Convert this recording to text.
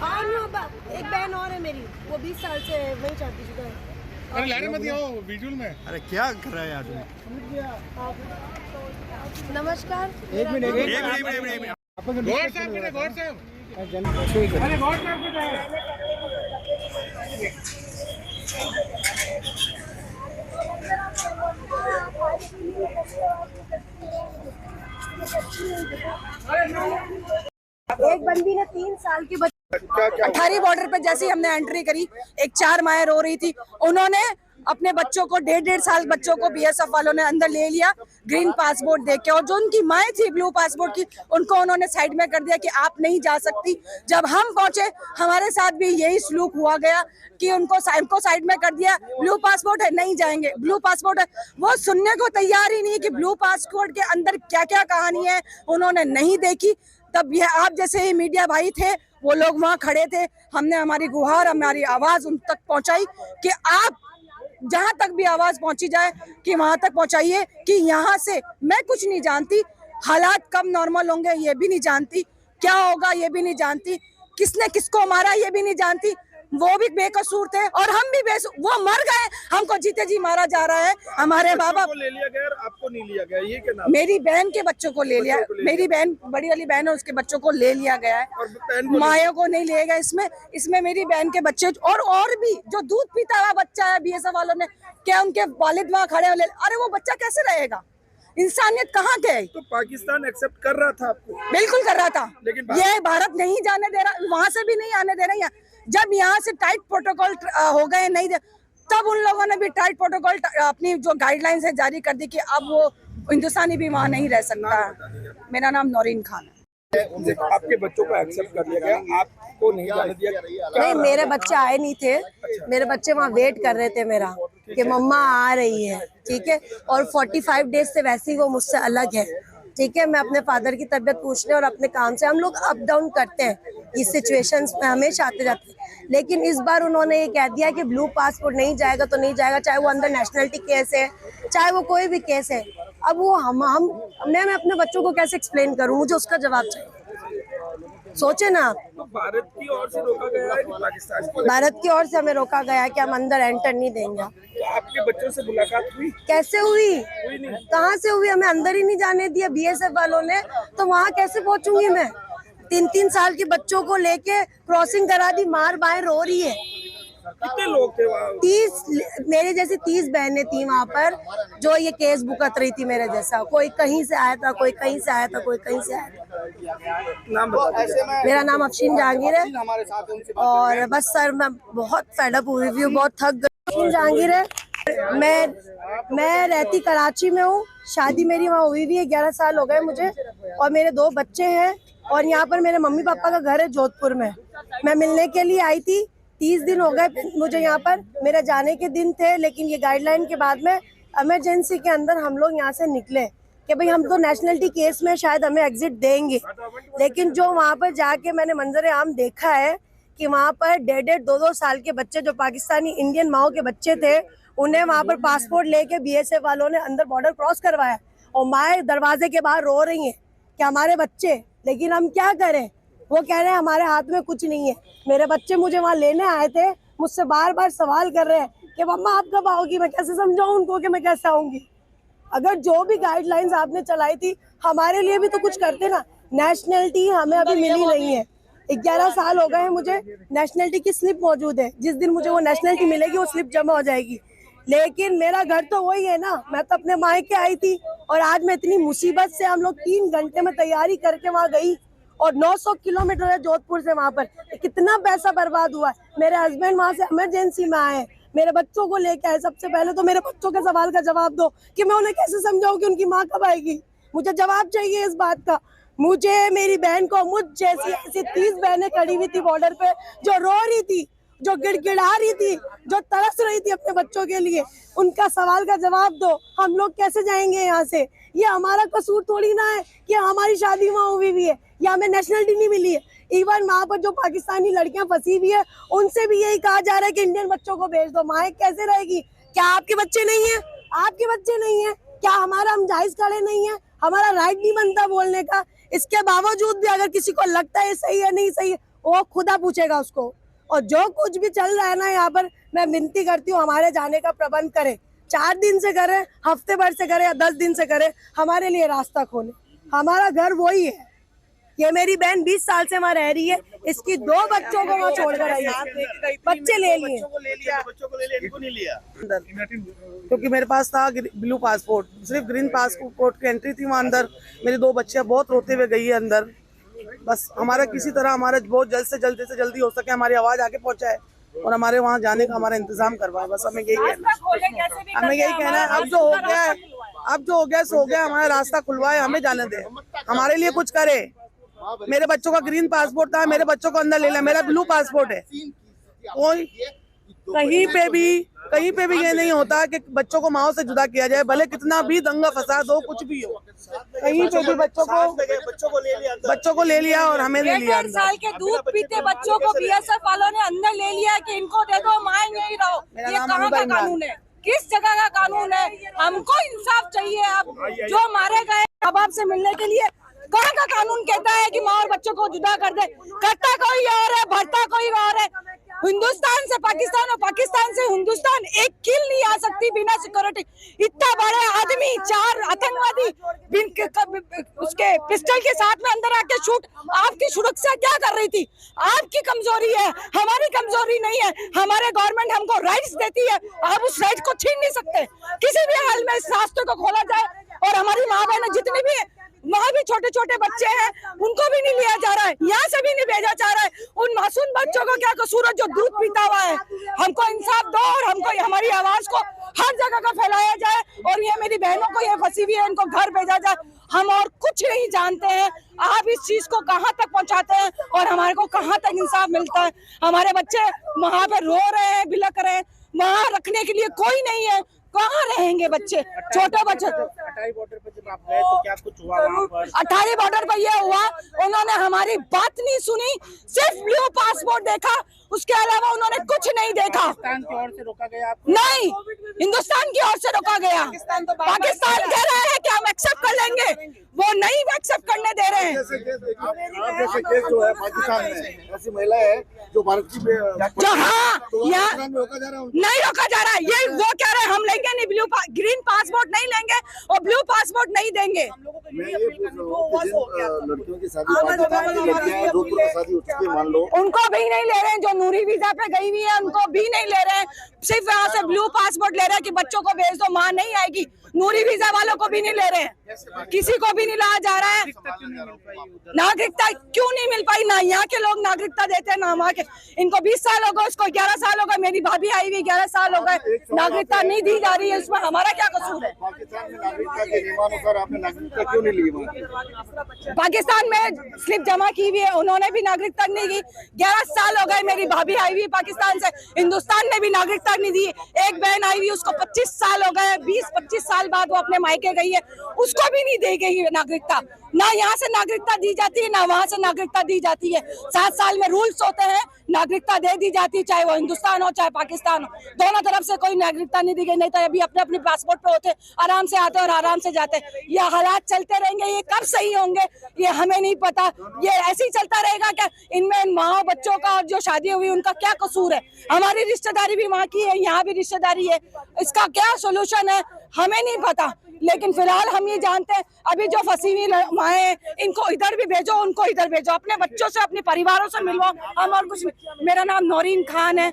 हाँ एक बहन और है मेरी, वो 20 साल से वही शादीशुदा है। अरे लारे मत आओ विजुअल में। अरे क्या कर रहा है आदमी? नमस्कार। एक मिनट गौर साहब किधर? गौर साहब अरे गौर साहब किधर? एक बंदी ने 3 साल की अठारी बॉर्डर पे जैसे ही हमने एंट्री करी, एक 4 माएँ रो रही थी, उन्होंने अपने बच्चों को 1.5 साल बच्चों को बीएसएफ वालों ने अंदर ले लिया ग्रीन पासपोर्ट देके, और जो उनकी माएँ थी ब्लू पासपोर्ट की, उनको उन्होंने साइड में कर दिया कि आप नहीं जा सकती। जब हम पहुंचे हमारे साथ भी यही सलूक हुआ गया कि उनको साइड में कर दिया, ब्लू पासपोर्ट है नहीं जाएंगे, ब्लू पासपोर्ट है। वो सुनने को तैयार ही नहीं है कि ब्लू पासपोर्ट के अंदर क्या क्या कहानी है, उन्होंने नहीं देखी। तब ये आप जैसे ही मीडिया भाई थे, वो लोग वहाँ खड़े थे, हमने हमारी गुहार, हमारी आवाज उन तक पहुंचाई कि आप जहां तक भी आवाज पहुंची जाए कि वहां तक पहुंचाइए कि यहाँ से मैं कुछ नहीं जानती, हालात कब नॉर्मल होंगे ये भी नहीं जानती, क्या होगा ये भी नहीं जानती, किसने किसको मारा ये भी नहीं जानती। वो भी बेकसूर थे और हम भी वो मर गए, हमको जीते जी मारा जा रहा है। हमारे बाबा को ले लिया गया और आपको नहीं लिया गया, ये क्या नाम? मेरी बहन के बच्चों को ले लिया, मेरी बहन बड़ी वाली बहन है, उसके बच्चों को ले लिया गया है, माया को नहीं लिया गया। इसमें मेरी बहन के बच्चे और भी जो दूध पीता हुआ बच्चा है, बीएसएफ वालों ने क्या उनके वालिद वहाँ खड़े हुए, अरे वो बच्चा कैसे रहेगा? इंसानियत कहाँ के? तो पाकिस्तान एक्सेप्ट कर रहा था आपको? बिल्कुल कर रहा था, लेकिन ये भारत नहीं जाने दे रहा, वहां से भी नहीं आने दे रहा। जब यहाँ से टाइट प्रोटोकॉल हो गए नहीं दे, तब उन लोगों ने भी टाइट प्रोटोकॉल अपनी जो गाइडलाइंस है जारी कर दी कि अब वो हिंदुस्तानी भी वहाँ नहीं रह सकता। मेरा नाम नौरीन खान है। आपके बच्चों को एक्सेप्ट कर लिया गया, आपको नहीं जाने दिया? नहीं, मेरे बच्चे आए नहीं थे, मेरे बच्चे वहाँ वेट कर रहे थे मेरा कि मम्मा आ रही है, ठीक है। और 45 डेज से वैसे ही वो मुझसे अलग है, ठीक है। मैं अपने फादर की तबीयत पूछने और अपने काम से, हम लोग अप डाउन करते हैं इस सिचुएशंस में, हमेशा आते जाते हैं। लेकिन इस बार उन्होंने ये कह दिया कि ब्लू पासपोर्ट नहीं जाएगा तो नहीं जाएगा, चाहे वो अंदर नेशनलिटी केस है, चाहे वो कोई भी केस है। अब वो मैं अपने बच्चों को कैसे एक्सप्लेन करूं, मुझे उसका जवाब चाहिए। सोचे ना, तो भारत की ओर से रोका गया है कि पाकिस्तान की? भारत की ओर से हमें रोका गया है कि हम अंदर एंटर नहीं देंगे। तो आपके बच्चों से मुलाकात हुई? कैसे हुई? कहाँ से हुई? हमें अंदर ही नहीं जाने दिया बीएसएफ वालों ने, तो वहाँ कैसे पहुँचूंगी मैं? 3-3 साल के बच्चों को लेके क्रॉसिंग करा दी, मार बाहर रो रही है। कितने लोग थे वहाँ? 30, मेरे जैसी 30 बहनें थी वहाँ पर जो ये केस भुगत रही थी मेरे जैसा। कोई कहीं से आया था, कोई कहीं से आया था, कोई कहीं से आया था। नाम बता। मेरा नाम अफशीन जहांगीर है और बस सर मैं बहुत फेडअप हुई हूँ, बहुत थक गई। अफशीन जहांगीर है, मैं रहती कराची में हूँ, शादी मेरी वहाँ हुई भी है, 11 साल हो गए मुझे, और मेरे 2 बच्चे हैं। और यहाँ पर मेरे मम्मी पापा का घर है जोधपुर में। मैं मिलने के लिए आई थी, 30 दिन हो गए मुझे यहाँ पर, मेरे जाने के दिन थे, लेकिन ये गाइडलाइन के बाद में इमरजेंसी के अंदर हम लोग यहाँ से निकले कि भाई हम तो नेशनलिटी केस में शायद हमें एग्जिट देंगे। लेकिन जो वहाँ पर जाके मैंने मंजर आम देखा है कि वहाँ पर 1.5-2 साल के बच्चे जो पाकिस्तानी इंडियन माओ के बच्चे थे, उन्हें वहाँ पर पासपोर्ट लेके बीएसएफ वालों ने अंदर बॉर्डर क्रॉस करवाया और माए दरवाजे के बाहर रो रही हैं कि हमारे बच्चे। लेकिन हम क्या करें? वो कह रहे हैं हमारे हाथ में कुछ नहीं है। मेरे बच्चे मुझे वहाँ लेने आए थे, मुझसे बार बार सवाल कर रहे हैं कि मम्मा आप कब आओगी। मैं कैसे समझाऊं उनको कि मैं कैसे आऊंगी? अगर जो भी गाइडलाइंस आपने चलाई थी हमारे लिए भी तो कुछ करते ना। नेशनलिटी हमें अभी मिली नहीं है, 11 साल हो गए हैं मुझे, नेशनलिटी की स्लिप मौजूद है, जिस दिन मुझे वो नेशनलिटी मिलेगी वो स्लिप जमा हो जाएगी। लेकिन मेरा घर तो वही है ना, मैं तो अपने मायके आई थी और आज मैं इतनी मुसीबत से, हम लोग 3 घंटे में तैयारी करके वहाँ गई और 900 किलोमीटर है जोधपुर से वहाँ पर, कितना पैसा बर्बाद हुआ है। मेरे हस्बैंड वहाँ से इमरजेंसी में आए, मेरे बच्चों को लेके आए। सबसे पहले तो मेरे बच्चों के सवाल का जवाब दो कि मैं उन्हें कैसे समझाऊं कि उनकी माँ कब आएगी। मुझे जवाब चाहिए इस बात का। मुझे, मेरी बहन को, मुझ जैसी ऐसी 30 बहनें खड़ी हुई थी बॉर्डर पे, जो रो रही थी, जो गिड़गिड़ा रही थी, जो तरस रही थी अपने बच्चों के लिए। उनका सवाल का जवाब दो। हम लोग कैसे जाएंगे यहाँ से? ये हमारा कसूर थोड़ी ना है कि हमारी शादी वहाँ हुई हुई है या हमें नेशनलिटी नहीं मिली है। इवन वहाँ पर जो पाकिस्तानी लड़कियां फंसी हुई है उनसे भी यही कहा जा रहा है कि इंडियन बच्चों को भेज दो। माँ कैसे रहेगी? क्या आपके बच्चे नहीं है? आपके बच्चे नहीं है क्या? हमारा हम जायज खड़े नहीं है? हमारा राइट नहीं बनता बोलने का? इसके बावजूद भी अगर किसी को लगता है सही है नहीं सही है, वो खुदा पूछेगा उसको। और जो कुछ भी चल रहा है ना यहाँ पर, मैं विनती करती हूँ हमारे जाने का प्रबंध करे, 4 दिन से करे, हफ्ते भर से करे या 10 दिन से करे, हमारे लिए रास्ता खोले। हमारा घर वही है। ये मेरी बहन 20 साल से वहाँ रह रही है, इसकी 2 बच्चों को वहाँ छोड़कर आई है, बच्चे ले लिए, बच्चों को ले लिया, इनको नहीं लिया अंदर, क्योंकि मेरे पास था ब्लू पासपोर्ट, सिर्फ ग्रीन पासपोर्ट की एंट्री थी वहाँ अंदर। मेरी 2 बच्चियाँ बहुत रोते हुए गई है अंदर। बस हमारा किसी तरह हमारा बहुत जल्द से जल्दी हो सके, हमारी आवाज आगे पहुँचाए और हमारे वहाँ जाने का हमारा इंतजाम करवाए। बस हमें यही कहना है, हमें यही कहना है। अब जो हो गया है, अब जो हो गया सो गया, हमारा रास्ता खुलवाए, हमें जाने दे, हमारे लिए कुछ करे। मेरे बच्चों का ग्रीन पासपोर्ट था, मेरे बच्चों को अंदर ले लिया, मेरा ब्लू पासपोर्ट है। कोई कहीं पे भी ये नहीं होता कि बच्चों को माओ से जुदा किया जाए, भले कितना भी दंगा फसाद हो, कुछ भी हो, कहीं पे भी बच्चों को ले लिया और हमें ले लिया। 1.5 साल के दूध पीते बच्चों को बीएसएफ वालों ने अंदर ले लिया कि इनको दे दो, माँ यहीं रहो। ये कहाँ का कानून है? किस जगह का कानून है? हमको इंसाफ चाहिए। अब जो मारे गए माँ बाप से मिलने के लिए, कहाँ का कानून कहता है कि माँ और बच्चों को जुदा कर दे? करता कोई और है, भरता कोई और है। हिंदुस्तान से पाकिस्तान और पाकिस्तान से हिंदुस्तान एक किल नहीं आ सकती बिना सिक्योरिटी। इतना बड़े आदमी, 4 आतंकवादी उसके पिस्टल के साथ में अंदर आके शूट, आपकी सुरक्षा क्या कर रही थी? आपकी कमजोरी है, हमारी कमजोरी नहीं है। हमारे गवर्नमेंट हमको राइट्स देती है, आप उस राइट को छीन नहीं सकते। किसी भी हाल में इस रास्ते को खोला जाए और हमारी माँ बहन जितनी भी वहाँ भी छोटे छोटे बच्चे हैं, उनको भी नहीं लिया जा रहा है, यहाँ से भी नहीं भेजा जा रहा है। उन मासूम बच्चों को क्या कसूर है जो दूध पीता हुआ है? हमको इंसाफ दो और हमको हमारी आवाज को हर जगह का फैलाया जाए। और ये मेरी बहनों को ये फंसी हुई है, इनको घर भेजा जाए। हम और कुछ नहीं जानते हैं, आप इस चीज को कहाँ तक पहुँचाते हैं और हमारे को कहाँ तक इंसाफ मिलता है? हमारे बच्चे वहाँ पे रो रहे हैं, बिलक रहे हैं, वहाँ रखने के लिए कोई नहीं है, कहाँ रहेंगे बच्चे? छोटे बच्चे। अटारी बॉर्डर पे जब आप गए तो क्या कुछ हुआ वहाँ पर? अटारी बॉर्डर पर ये हुआ, उन्होंने हमारी बात नहीं सुनी, सिर्फ ब्लू पासपोर्ट देखा, उसके अलावा उन्होंने कुछ नहीं देखा। पाकिस्तान की ओर से रोका गया आपको? नहीं, हिंदुस्तान की ओर से रोका गया। पाकिस्तान कह रहे हैं कि हम एक्सेप्ट कर लेंगे, वो नहीं एक्सेप्ट करने दे रहे हैं। जैसे केस जो है पाकिस्तान में, ऐसी महिला है जो भारत की जो हाँ, यहाँ रोका जा रहा है, नहीं रोका जा रहा है। ये वो कह रहे हैं हम लेंगे नहीं, ग्रीन पासपोर्ट नहीं लेंगे और ब्लू पासपोर्ट नहीं देंगे। मैं ये पूछ रहा हूँ कि जिन लड़कियों की शादी पाकिस्तान की लड़कियां हैं, जोधपुर में शादी हो चुकी है, मान लो, उनको भी नहीं ले रहे हैं। जो नूरी वीजा पे गई हुई है उनको भी नहीं ले रहे हैं, सिर्फ यहाँ से ब्लू पासपोर्ट ले रहे हैं कि बच्चों को भेज दो, माँ नहीं आएगी। नूरी वीजा वालों को भी नहीं ले रहे हैं, किसी को भी नहीं लाया जा रहा है। नागरिकता क्यों नहीं मिल पाई? ना यहाँ के लोग नागरिकता देते हैं, ना वहाँ के। इनको 20 साल हो गए, उसको 11 साल हो गए। मेरी भाभी आई हुई 11 साल हो गए, नागरिकता नहीं दी जा रही है। इसमें हमारा क्या कसूर है? पाकिस्तान में नागरिकता के नियमानुसार आपने नागरिकता क्यों नहीं ली? पाकिस्तान में स्लिप जमा की हुई है, उन्होंने भी नागरिकता नहीं दी। 11 साल हो गए, मेरी भाभी आई हुई पाकिस्तान से, हिंदुस्तान ने भी नागरिकता नहीं दी। एक बहन आई हुई, उसको 25 साल हो गए, 20-25 साल बाद वो अपने मायके गई है, उसको भी नहीं दी गई है नागरिकता। ना यहाँ से नागरिकता दी जाती है, ना वहाँ से नागरिकता दी जाती है। 7 साल में रूल्स होते हैं, नागरिकता दे दी जाती है, चाहे वो हिंदुस्तान हो चाहे पाकिस्तान हो, दोनों तरफ से कोई नागरिकता नहीं दी गई। नहीं तो अभी अपने अपने पासपोर्ट पे होते, आराम से आते और आराम से जाते। ये हालात चलते रहेंगे, ये कब सही होंगे ये हमें नहीं पता। ये ऐसे ही चलता रहेगा क्या? इनमें माँ बच्चों का और जो शादी हुई उनका क्या कसूर है? हमारी रिश्तेदारी भी वहाँ की है, यहाँ भी रिश्तेदारी है, इसका क्या सोल्यूशन है हमें नहीं पता। लेकिन फिलहाल हम ये जानते हैं, अभी जो फंसी हुई माएँ हैं, इनको इधर भी भेजो, उनको इधर भेजो, अपने बच्चों से अपने परिवारों से मिलवाओ। हम और कुछ। मेरा नाम नौरीन खान है।